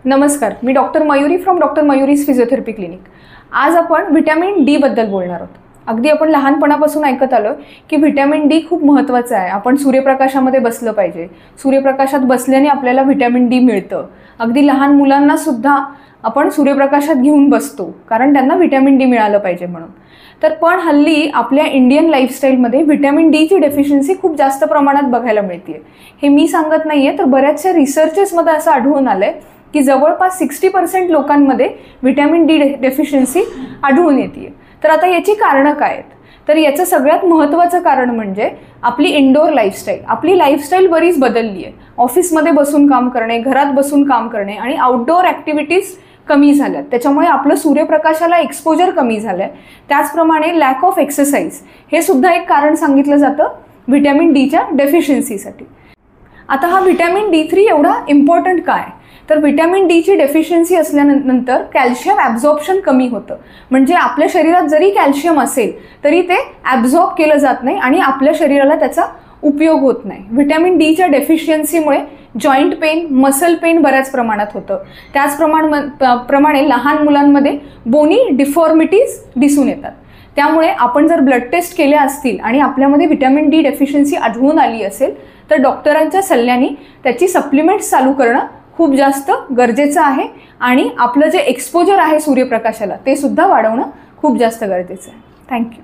नमस्कार, मी doctor Mayuri from doctor Mayuri's physiotherapy clinic. आज आपण व्हिटॅमिन डी बद्दल बोलणार आहोत। अगदी आपण लहानपणापासून ऐकत आलो की व्हिटॅमिन डी खूप महत्त्वाचं आहे। आपण सूर्यप्रकाशामध्ये बसलं पाहिजे, सूर्यप्रकाशात बसल्याने आपल्याला व्हिटॅमिन डी मिळतं। अगदी लहान मुलांना सुद्धा आपण सूर्यप्रकाशात घेऊन बसतो कारण त्यांना व्हिटॅमिन डी मिळालं पाहिजे म्हणून। तर पण हल्ली आपल्या इंडियन लाईफस्टाईलमध्ये व्हिटॅमिन डी ची डेफिशियन्सी खूप जास्त प्रमाणात बघायला मिळते। हे मी सांगत नाहीये, तर बऱ्याचशा रिसर्चेसमध्ये असं आढळून आलंय की जवळपास 60% लोकांमध्ये व्हिटॅमिन डी डेफिशियन्सी आढळून येते। तर आता याची कारणं काय आहेत? तर याचं सगळ्यात महत्त्वाचं कारण म्हणजे आपली इंडोर लाईफस्टाईल। आपली लाईफस्टाईल बरीच बदलली आहे। ऑफिसमध्ये बसून काम करणे, घरात बसून काम करणे आणि आउटडोअर ॲक्टिव्हिटीज कमी झाल्यात, त्याच्यामुळे आपलं सूर्यप्रकाशाला एक्सपोजर कमी झालं आहे। त्याचप्रमाणे लॅक ऑफ एक्सरसाइज हे सुद्धा एक कारण सांगितलं जातं व्हिटॅमिन डीच्या डेफिशियन्सीसाठी। आता हा व्हिटॅमिन D3 एवढा इम्पॉर्टंट काय? तर व्हिटॅमिन डी ची डेफिशियन्सी असल्यानंतर कॅल्शियम ॲब्झॉर्प्शन कमी होतं। म्हणजे आपल्या शरीरात जरी कॅल्शियम असेल तरी ते ॲब्झॉर्ब केलं जात नाही आणि आपल्या शरीराला त्याचा उपयोग होत नाही। व्हिटॅमिन डीच्या डेफिशियन्सीमुळे जॉईंट पेन, मसल पेन बऱ्याच प्रमाणात होतं। त्याचप्रमाणे लहान मुलांमध्ये बोनी डिफॉर्मिटीज दिसून येतात। त्यामुळे आपण जर ब्लड टेस्ट केल्या असतील आणि आपल्यामध्ये व्हिटॅमिन डी डेफिशियन्सी आढळून आली असेल तर डॉक्टरांच्या सल्ल्याने त्याची सप्लिमेंट्स चालू करणं खूप जास्त गरजेचं आहे आणि आपलं जे एक्सपोजर आहे सूर्यप्रकाशाला ते सुद्धा वाढवणं खूप जास्त गरजेचं आहे। थँक्यू।